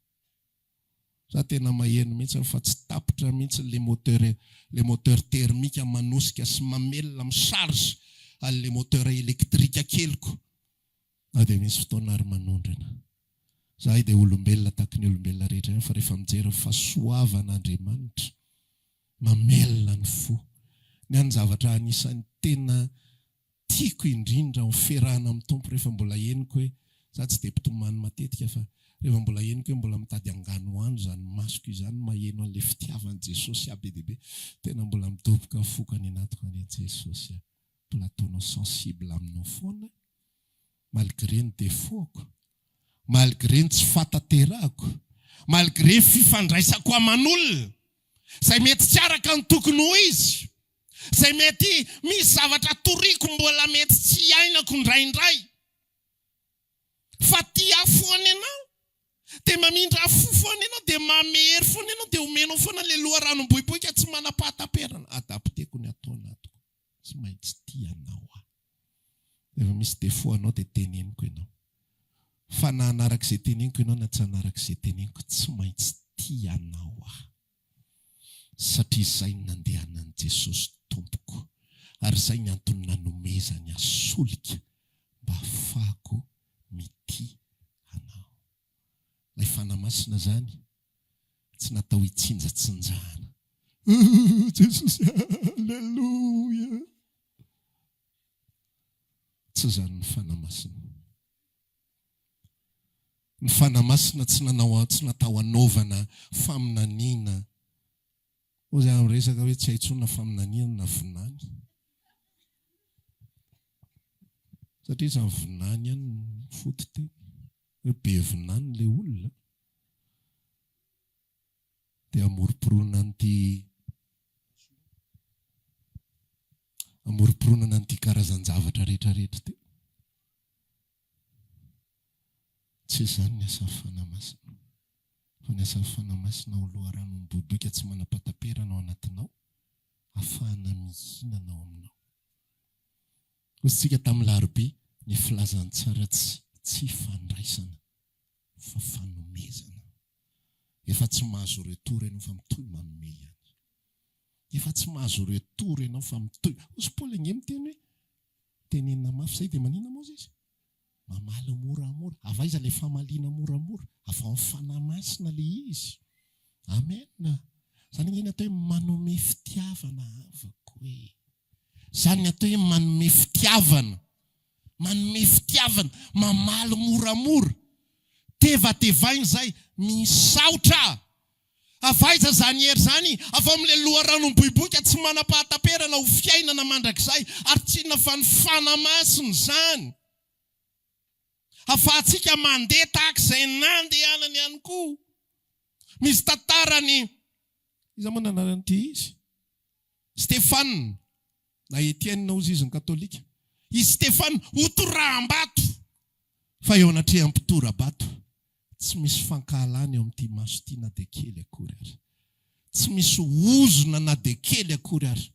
sa tena maheno mihitsy fa tsy tapitra mihitsy le moteur thermique manosika sy mamelona misarge le moteur électrique keliko dia misy fotoana ary manondrana zahay dia olombelona tahaka ny olombelona rehetra fa rehefa mijery fahasoavan'Andriamanitra mamelona ny fo ny any zavatra anisan'ny tena tiako indrindra ny fiarahana amin'ny tompo rehefa mbola henoko hoe za tsy dia mpitomany matetika fa rehefa mbola henoko hoe mbola mitady angano andro zany masoko izany maheno an'ilay fitiavan'i Jesosy be dia be tena mbola midoboka fokany anatiko any Jesosy mbola ataonao sensible aminao foana malgré ny défautko malgré ny tsy fataterahako malgré ny fifandraisako aman'olona izay mety tsy araka ny tokony ho izy izay mety misy zavatra toriko mbola mety tsy ainako indraindray fa tia foana ianao dia mamindra fo foana ianao dia mamehery foana ianao dia omenao foana le loha ranom-bohibohika tsy manam-pahataperana adapteko ny atao anatiko tsy maintsy tianao rehefa misy défaut anao dia teneniko ianao fa na hanaraka izay teneniko ianao na tsy hanaraka izay teneniko tsy maintsy tianao satria izay nandehanan'i Jesosy tompoko ary izay ny antony nanomezany asolika mba hafahako mity anao ilay fanamasina zany tsy natao hitsinjatsinjahana Jesosy alleluia tsy zany ny fanamasina ny fanamasina tsy natao hanaovana faminaniana ozy amin'ny resaka hoe tsy haintsona faminaniana na vinany satria izy amin'ny vinany ihany ny foty teny hoe be vinany le olona dia amoriporona n'ity amoroporonana n'ity karazan-javatra rehetrarehetra teo. Tsy izany ny asa fanamasina. Fa ny asa fanamasina ho loharano miboiboika tsy manapataperana ao anatinao, ahafahana mihinana ao aminao. Osintsika tamin'ny Larobia, ny filazany tsara tsy fandraisana fa fanomezana. Efa tsy mahazo retour ianao fa mitohy manome ihany. Efa tsy mahazo retour ianao fa mitohy. Osy Paoly ange miteny hoe tenenina mafy izay dia manina moa izy? Mamaly moramora. Avaiza ilay famaliana moramora? Avy ao amin'ny fanahy masina ilay izy. Amen. Izany ny atao hoe manome fitiavana avako hoe. Izany ny atao hoe manome fitiavana. Manome fitiavana. Mamaly moramora. Tevatevaina izay misaotra. Avaiza izany hery izany? Avy ao amin'ilay loharano miboiboika tsy manapahataperana ho fiainana mandrakizay ary tsy inona fa ny fanahy masina izany. Ahafahantsika mandeha tahaka izay nandehanany ihany koa. Misy tantarany, iza moa nanaranyity izy? Stefana, na Etienne ozy izy ny katolika. Izy Stefana hotoraham-bato. Fa eo anatreham-pitoram-bato, tsy misy fankahalana eo amin'ity maso ity na dia kely akory ary. Tsy misy ozona na dia kely akory ary.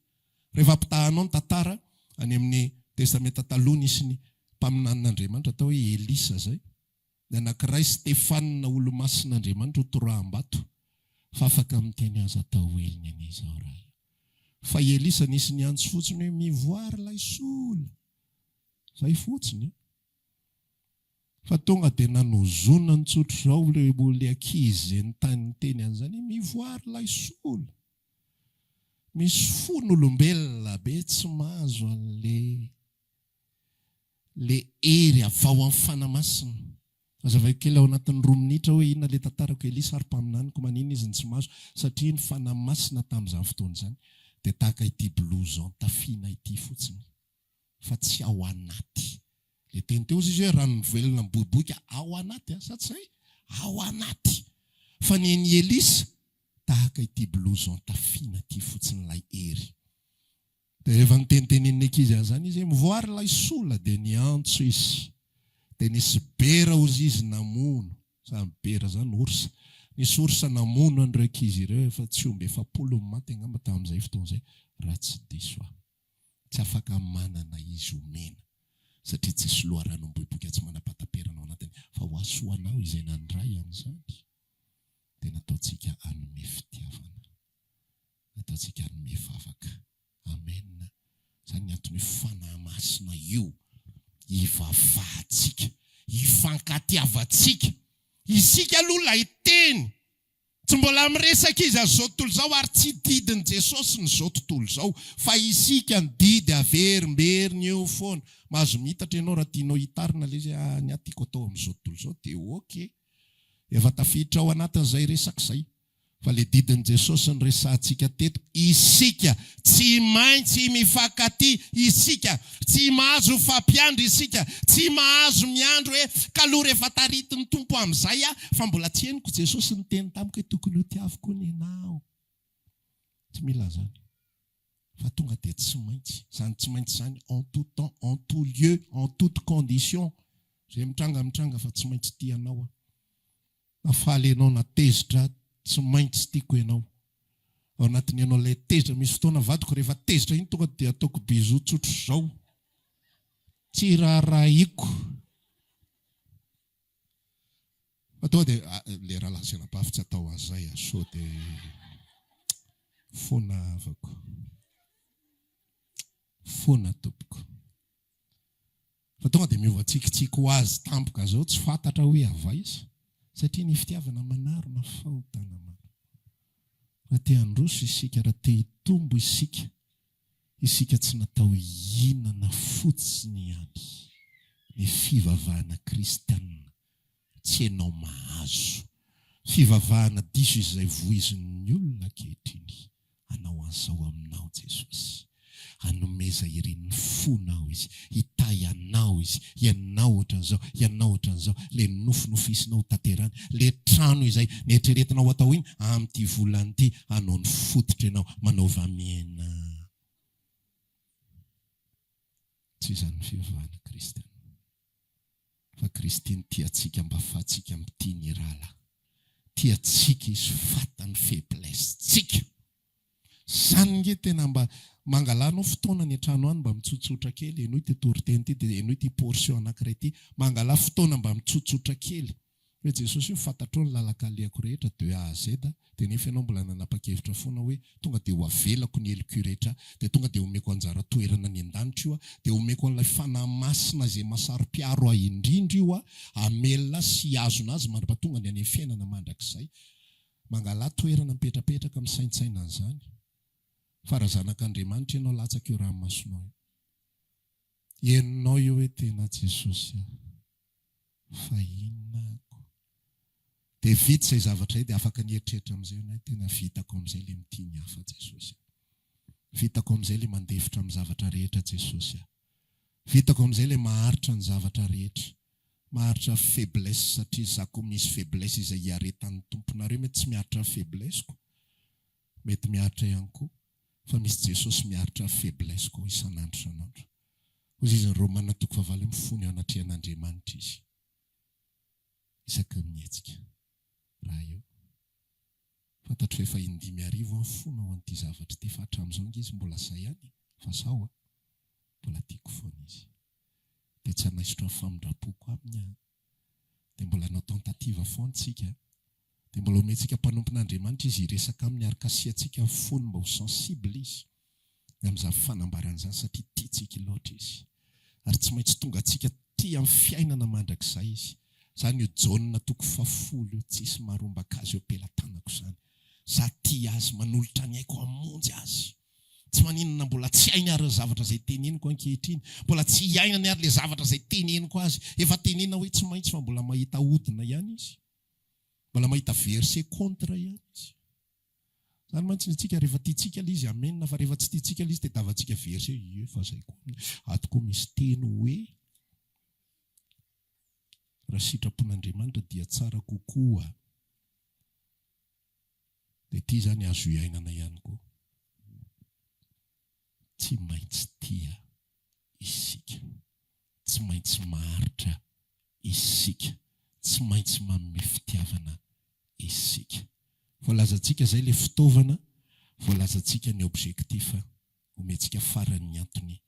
Rehefa pitahanao ny tantara, any amin'ny testamenta taloha nisy ny mpaminan'Andriamanitra atao hoe Elisa zay. Ny anankiray Stefana olo-masin'Andriamanitra hotoraham-bato. Fa afaka miteny azy atao eliny an'izao raha. Fa Elisa nisy ny antso fotsiny hoe mivoary ilay sola. Zay fotsiny. Fa tonga dia nanozona ny tsotro izao ilay ankizy ny tany teny an'izany mivoary ilay sola. Misy fon'olombelona be tsy mahazo an'le hery avy ao amin'ny fanahy masina. Mazava kely ao anatin'ny 2 minitra hoe inona ilay tantarako Elisa ary mpaminaniko manina izy ny tsy mahazo, satria ny fanahy masina tamin'izany fotoana izany dia tahaka ity blouson tafiana ity fotsiny, fa tsy ao anaty. Ilay teny teo izy hoe rano velona miboiboika ao anaty, satsy ao anaty. Fa ny Elisa tahaka ity blouson tafiana ity fotsiny ilay hery. Dia rehefa nitenitenen'ny ankizy an'izany izy mivoary ilay sola dia niantso izy. Dia nisy bera ozy izy namono. Samy bera izany orsa. Nisy orsa namono an'ireo ankizy ireo efa tsy omby 70 maty angamba tamin'izay fotoana izay. Raha tsy diso aho. Tsy afaka manana izy omena. Satria tsy misy loharano miboiboika tsy manapataperana ao anatiny. Fa ho asoanao izay nandray an'izany. Dia nataontsika hanome fitiavana. Nataontsika hanome vavaka. Amen. Izany ny antony fanahy masina io. Ivavahantsika. Ifankatiavantsika. Isika aloha ilay teny. Tsy mbola miresaka izy azao tontolo izao ary tsy didin' Jesosy n'izao tontolo izao. Fa isika ny didy averimberiny eo foana. Mahazo mitatra ianao raha tianao hitarina ilay izy ny atiako atao amin'izao tontolo izao dia okey. Efa tafiditra ao anatin'izay resaka izay. Fa ilay didin' Jesosy ny resahantsika teto, isika tsy maintsy mifankatia, isika tsy mahazo fampiandry, isika tsy mahazo miandro hoe kaloha rehefa taritin'ny tompo amin'izay fa mbola tsy henoko Jesosy ny teny tamiko hoe tokony ho tiaviko ny anao. Tsy mila zany. Fa tonga dia tsy maintsy. Zany tsy maintsy zany en tout temps, en tout lieu, en toute condition. Zay mitranga fa tsy maintsy tia anao. Nafaly ianao natezitra tsy maintsy tiako ianao. Ao anatin'ny ianao ilay tezitra, misy fotoana vadiko rehefa tezitra iny tonga dia ataoko bisou tsotro izao. Tsy raharahiko. Fa tonga dia ilay raha lasenam-pafy tsy atao an'izay so dia foana avako. Foana tompoko. Fa tonga dia miova tsikitsiky ho azy tampoka izao tsy fantatra hoe avaiza. Satria ny fitiavana manarona fahotana maro. Raha te handroso isika, raha te hitombo isika, isika tsy natao hihinana fotsiny ihany. Ny fivavahana kristianina tsy ianao mahazo. Fivavahana diso izay voizin'ny olona ankehitriny. Hanao an'izao aminao Jesosy. Hanomeza ireny fonao izy, hitay anao izy, ianao ohatran'izao, ianao ohatran'izao, le nofinofisinao tanterany, le trano izay neritreretinao atao iny, amin'ity volany ity, hanao ny fototra ianao, manao vamiana. tsy izany fivavahana kristianina. Fa kristiany tia antsika mba ahafahantsika amin'ity ny rahala. Tia antsika izy fatany faiblesse tsika. Zany nge tena mba mangalanao fotoana ny an-trano any mba mitsotsotra kely, enoy ty toriteny ty, dia enoy ty portion anankiray ty, mangala fotoana mba mitsotsotra kely. Hoe Jesosy io fantatrao ny lalakaleako rehetra de A à Z, dia nefa ianao mbola nanapa-kevitra foana hoe tonga dia ho avelako ny heliko rehetra, dia tonga dia omeko anjara toerana ny an-danitra io, dia omeko an'ilay fanahy masina izay masaro-piaro ahy indrindra io, amelona sy azona azy mandra-pahatonga ny any amin'ny fiainana mandrakizay. Mangala toerana mipetrapetraka amin'ny saintsaina an'izany. Fa raha zanak'Andriamanitra ianao latsaka io ranomasonao. Henonao io hoe tena Jesosy fa inona ako. Dia vita izay zavatra izay dia afaka nieritreritra amin'izay hoe tena vitako amin'izay ilay mitiny hafa Jesosy. Vitako amin'izay ilay mandefitra amin'ny zavatra rehetra Jesosy. Vitako amin'izay ilay maharitra ny zavatra rehetra. Maharitra faiblesse satria zako misy faiblesse izay hiaretan'ny tomponareo. Mety tsy miharitra faiblesseko, mety miharitra ihany koa. Fa misy Jesosy miharitra faiblesse koa isan'andro isan'andro. Hoy izy ny Romana 8 mifony ao anatrehan'Andriamanitra izy. Isaka mihetsika. Raha eo. Fantatro efa 5 ny fona ao an'ity zavatra ty, fa hatramin'izao izy mbola say ihany. Fa sao mbola tiako foana izy. Dia tsy hanaisotra famindrapoko aminy. Dia mbola hanao tentativa foana tsika. Dia mbola omentsika mpanompon'Andriamanitra izy hiresaka amin'ny arikasiantsika fony mba ho sensible izy. Amin'izany fanambaran'izany satria tiantsika loatra izy. Ary tsy maintsy tonga antsika tia amin'ny fiainana mandrakizay izy. Zany io Jaona 10 io tsisy marombaka azy eo ampelantanako izany. Za tia azy, manolotra ny aiko hamonjy azy. Tsy maninona mbola tsy hainy ary ny zavatra izay teneniko ankehitriny. Mbola tsy hiainany ary ilay zavatra izay teneniko azy. Efa tenena hoe tsy maintsy fa mbola mahita hodina ihany izy. Mbola mahita verset contre ihany izy. Zany mantsy nitsika rehefa tiatsika ilay izy amenina, fa rehefa tsy tiatsika ilay izy dia davantsika verset. Efa zay koa. Ato koa misy teny hoe raha sitrapon'Andriamanitra dia tsara kokoa. Dia ity zany azo iainana ihany koa. Tsy maintsy tia isika. Tsy maintsy maharitra isika. Tsy maintsy manome fitiavana isika. Voalazantsika izay ilay fitaovana, voalazantsika ny objektifa, omentsika faran'ny antony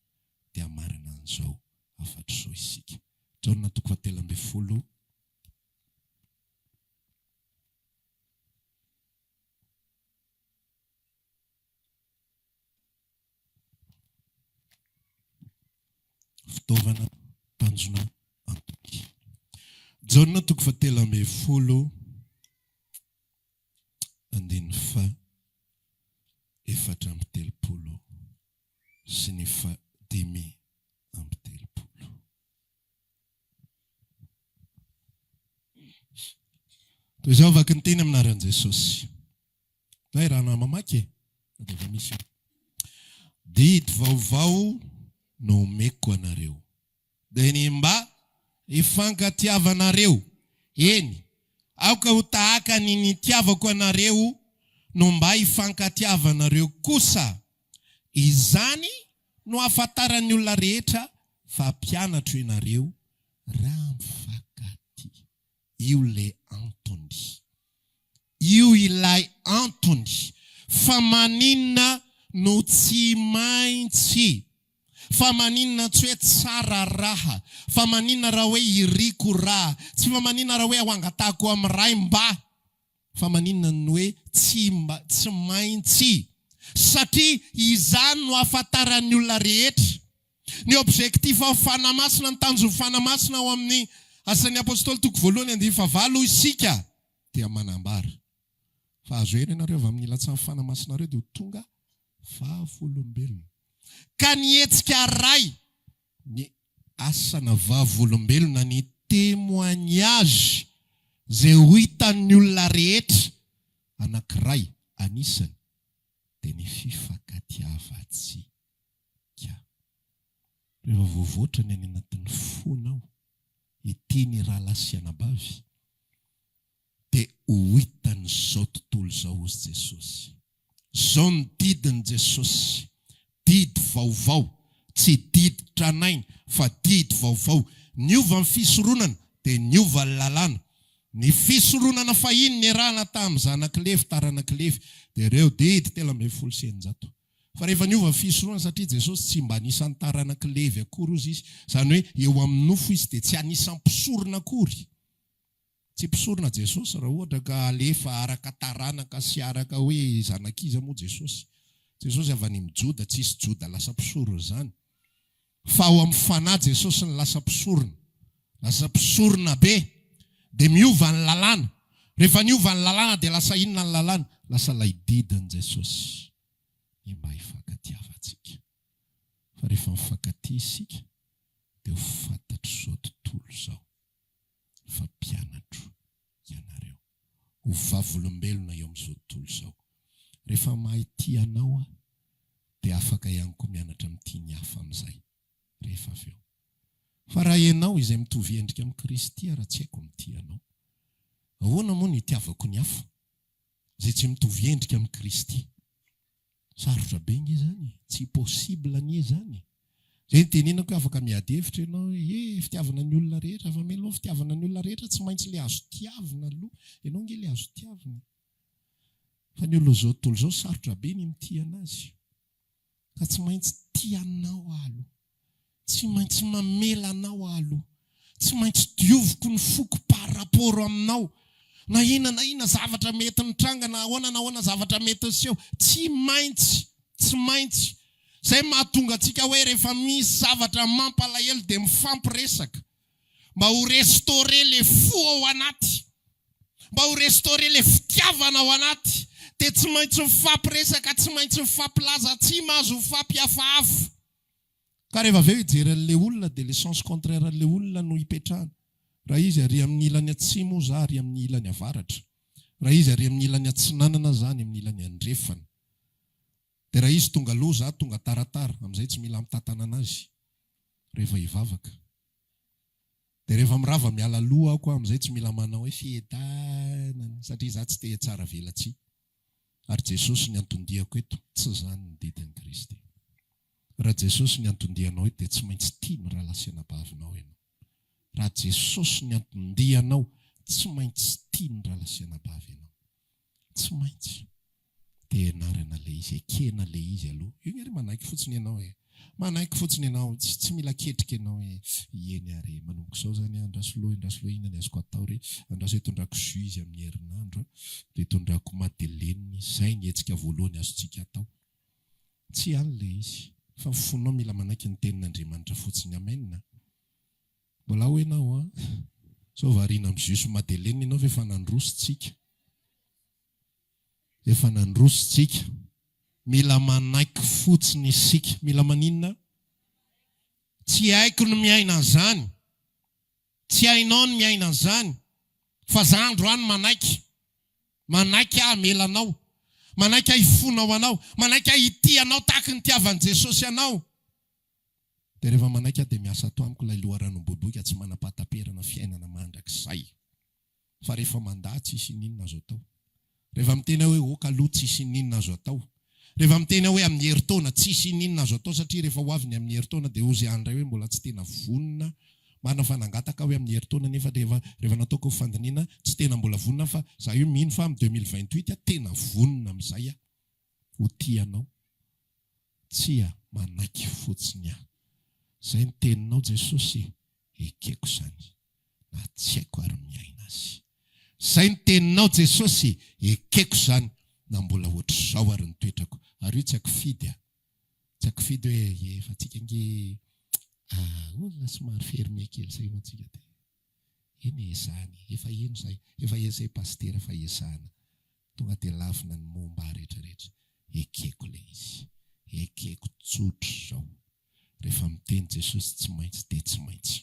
dia marina an'izao afatr' izao isika. Jaona 10. Fitaovana tanjona antony. Jaona 10. Andiny fa 4:30 sy ny fa 5:30. Toy izao vaky ny teny aminaran'i Jesosy. Nay raha na mamaky dia misy. Didy vaovao no omeko anareo. Dia ny mba hifankatiavanareo. Eny. Aoka ho tahaka ny nitiavako anareo no mba hifankatiavanareo kosa. Izany no ahafantaran'ny olona rehetra fa mpianatra ianareo raha mifankaty. Io ilay antony. Io ilay antony. Fa maninona no tsy maintsy. Fa maninona tsy hoe tsara raha. Fa maninona raha hoe iriko raha. Tsy fa maninona raha hoe ao angatahako amin'ny ray mba. Fa maninona no hoe tsy maintsy. Satria izany no ahafantaran'ny olona rehetra. Ny objektif ao fanamasina, ny tanjo fanamasina ao amin'ny asan'ny apôstôly 2:9 isika dia manambara. Fa azo eny ianareo avy amin'ny latsan'ny fanamasinareo dia ho tonga vavolombelona. Ka nietsika ray ny asana vavolombelona, ny témoignage zay ho hitan'ny olona rehetra anankiray anisany dia ny fifankatiavantsika. Rehefa voavoatra ny any anatin'ny fonao ity ny rahalahy sy anabavy dia ho hitan'izao tontolo izao hozy Jesosy. Zao ny didin'i Jesosy. Didy vaovao, tsy didy tranainy, fa didy vaovao. Niova ny fisoronana dia niova ny lalàna. Ny fisoronana fahiny ny arahana tamin'ny zanak'Levy taranak'Levy dia ireo didy 300. Fa rehefa niova ny fisoronana satria Jesosy tsy mba anisan'ny taranak'Levy akory izy. Izany hoe eo amin'ny nofo izy dia tsy anisan'ny mpisorona akory. Tsy mpisorona Jesosy raha ohatra ka alefa araka taranaka sy araka hoe zanakiza moa Jesosy. Jesosy avy any amin'ny Joda, tsy isy Joda lasa mpisorona izany. Fa ao amin'ny fanahy Jesosy ny lasa mpisorona. Lasa mpisorona be. Dia miova ny lalàna. Rehefa niova ny lalàna dia lasa inona ny lalàna? Lasa laididin Jesosy. Ny mba hifankatiavantsika. Fa rehefa mifankatia isika dia ho fantatro izao tontolo izao. Fa mpianatro ianareo. Ho vavolombelona eo amin'izao tontolo izao. Rehefa mahay tia anao dia afaka ihany koa mianatra amin'ity ny hafa amin'izay. Rehefa avy eo. Fa raha ianao izay mitovy endrika amin'ny Kristy raha tsy haiko mitia anao. Ahoana moa ny itiavako ny hafa? Izay tsy mitovy endrika amin'ny Kristy. Sarotra be nge zany. Tsy possible nie zany. Izay ny tenenako hoe afaka miady hevitra ianao fitiavana ny olona rehetra. Fa melo fitiavana ny olona rehetra tsy maintsy le azo tiavina aloha. Ianao nge le azo tiavina. Fa ny olona zao tontolo izao sarotra be ny mitia anazy. Ka tsy maintsy tianao aloha. Tsy maintsy mamela anao aloha. Tsy maintsy dioviko ny foko par rapport aminao. Na ina zavatra mety nitranga na ahoana zavatra mety seho. Tsy maintsy. Zay mahatonga antsika hoe rehefa misy zavatra mampalahelo dia mifampiresaka. Mba ho restaurer le fo ao anaty. Mba ho restaurer le fitiavana ao anaty. Dia tsy maintsy mifampiresaka, tsy maintsy mifampilaza, tsy mahazo mifampihafahafa. Ka rehefa avy eo hijeran'ilay olona dia le sens contraire an'ilay olona no hipetrahana. Raha izy ary amin'ny ilany atsimo, za ary amin'ny ilany avaratra. Raha izy ary amin'ny ilany atsinanana, zany amin'ny ilany andrefana. Dia raha izy tonga aloha, za tonga taratara, amin'izay tsy mila mitatana anazy. Rehefa hivavaka. Dia rehefa mirava miala aloha ako, amin'izay tsy mila manao hoe fihedanana, satria za tsy te tsara velatsy. Ary Jesosy ny antondiako eto, tsy zany ny didin'i Kristy. Raha Jesosy ny antondianao eto dia tsy maintsy tia ny raha lasiana-bavinao ianao. Raha Jesosy ny antondianao, tsy maintsy tia ny raha lasiana-bavy ianao. Tsy maintsy. Dia ianarana le izy, ekena le izy aloha. Io ngery manaiky fotsiny ianao e. Manaiky fotsiny ianao, tsy mila ketrika ianao e. Ieny ary manomboka izao zany andraso loha ina ny azoko atao re. Andraso hitondrako jus izy amin'ny herinandro. Dia hitondrako madeleine, izay ny hetsika voalohany azontsika atao. Tsy hany le izy. Fa fonao mila manaiky ny tenin'Andriamanitra fotsiny, amen. Mbola ho ianao sao variana amin'ny jus madeleine ianao fa efa nandrositsika. Efa nandrositsika. Mila manaiky fotsiny isika. Mila maninona? Tsy haiko no miaina an'izany. Tsy hainao no miaina an'izany. Fa za androany manaiky. Manaiky melanao. Manaiky hifonao anao. Manaiky hitianao tahaka ny tiavan'i Jesosy anao. Dia rehefa manaiky dia miasa ato amiko ilay loharanom-boboika tsy manam-pahataperana fiainana mandrakizay. Fa rehefa mandahy tsisy ninona azo atao. Rehefa mitena hoe oka aloha tsisy ninona azo atao. Rehefa mitena hoe amin'ny herintaona tsisy ninona azo atao satria rehefa ho avy ny amin'ny herintaona dia ozy andray hoe mbola tsy tena vonona. Marina fa nangataka hoe amin'ny herintaona nefa rehefa nataoko fandiniana tsy tena mbola vonona fa za io mino fa amin'ny 2028 tena vonona amin'izay ho tianao. Tsy manaiky fotsiny aho. Zay ny teninao Jesosy, ekeko izany. Na tsy haiko ary miaina azy. Zay ny teninao Jesosy, ekeko izany. Na mbola ohatr'izao ary ny toetrako. Ary io tsy akifidy Tsy akifidy hoe efa tsika nge olona somary ferme kely izay moa tsika. Eny ezahany, efa eno izay. Efa ezay pastera fa ezahana. Tonga dia lavina ny momba rehetrarehetra. Ekeko le izy. Ekeko tsotra izao. Rehefa miteny Jesosy tsy maintsy dia tsy maintsy.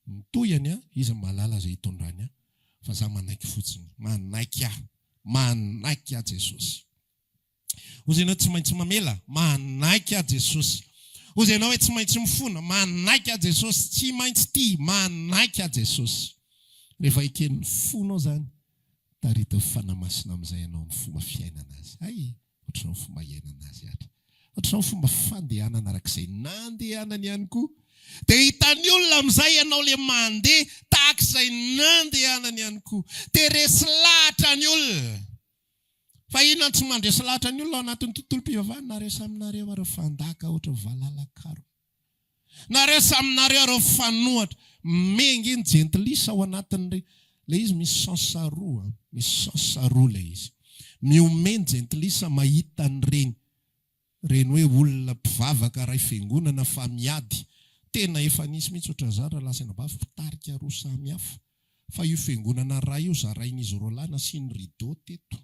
Mitoyany izy malala izay hitondrany fa za manaiky fotsiny. Manaiky Jesosy. Ozy ianao tsy maintsy mamela, manaiky Jesosy. Ozy ianao hoe tsy maintsy mifona, manaiky Jesosy. Tsy maintsy tia, manaiky Jesosy. Rehefa eken'ny fonao zany, tarita fanamasina amin'izay ianao amin'ny fomba fiainana azy. Ohatr'izao fomba iainana azy ohatra. Ohatr'izao fomba fandehanana arak'izay nandehanany ihany koa. dia hitany olona amin'izay ianao le mandeha tahak'izay nandehanany ihany koa. Dia resy lahatra ny olona. Fa inona tsy mandresy lahatra ny olona ao anatin'ny tontolo-pivavahana? Naresa aminareo areo fandaka ohatra valalakaro. Naresa aminareo areo fanohatra. Mengy iny jentilisa ao anatin'ireny. Le izy misy sansa roa. Misy sansa roa le izy. Miomeny jentilisa mahita an'ireny. Reny hoe olona mpivavaka ray fiangonana fa miady. Tena efa nisy mihitsy ohatran' izany raha lasa anabavy mpitarika roa samy hafa. Fa io fiangonana ray io zarain'izy roa lahy nasiany rideau teto.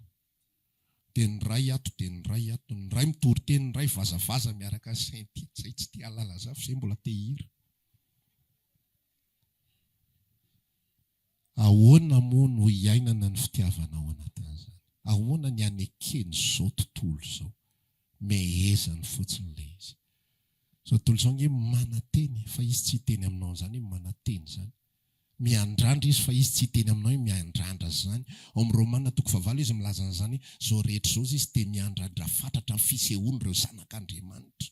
Dia ny ray ato, dia ny ray ato. Ny ray mitory teny, ny ray vazavaza miaraka sainty. Izay tsy tia alala zafy, izay mbola te hira. Ahoana moa no hiainana ny fitiavanao anatin'izany? Ahoana ny anekeny izao tontolo izao? Mehezany fotsiny le izy. Izao tontolo izao nge manateny, fa izy tsy hiteny aminao izany manateny izany. Miandrandra izy fa izy tsy hiteny aminao miandrandra izany. Ao amin'ny Romana 9 izy milaza an'izany, zao rehetra izao izy dia miandrandra fatratra amin'ny fisehoany ireo zanak'Andriamanitra.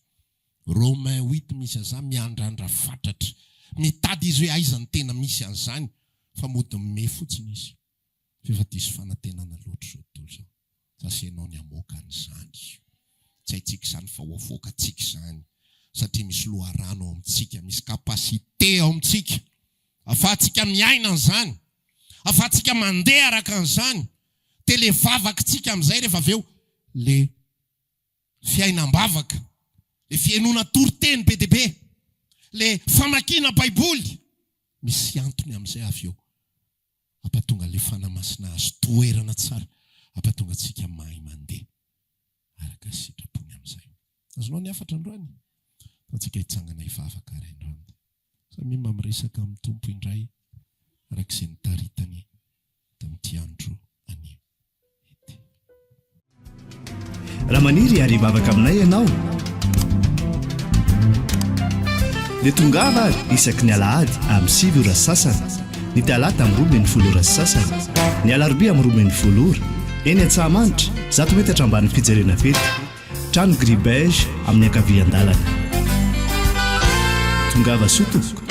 Romain 8 misy an'izany, miandrandra fatratra. Mitady izy hoe aiza ny tena misy an'izany, fa mody me fotsiny izy. Fa diso fanantenana loatra izao tontolo izao. Sasenao ny hamoaka an'izany. Tsy haintsika izany fa hoafoaka antsika izany. Satria misy loharano ao amintsika, misy kapasite ao amintsika. Afahantsika miaina an'izany. Afahantsika mandeha araka an'izany. Dia le vavakantsika amin'izay rehefa avy eo, le fiainam-bavaka, le fiainona toriteny be dia be, le famakiana baiboly, misy antony amin'izay avy eo. Ampatonga le fanamasina azy toerana tsara. Ampatonga antsika mahay mandeha araka sitrapony amin'izay. Azonao ny afatra androany? Antsika hitsangana hivavaka ray androany. Samy mamiresaka amin'ny tompo indray arak'izay nitaritany tamin'ity andro anio. Raha maniry ary hivavaka aminay ianao, dia tongava isaky ny alahady amin'ny 7 ora sasany, ny talata amin'ny 12 ora sasany, ny alarobia amin'ny 12 ora, eny Antsahamanitra 100 metatra ambany fijerena fety, trano Gribege amin'ny ankavian-dalana. Tongava sotompoko.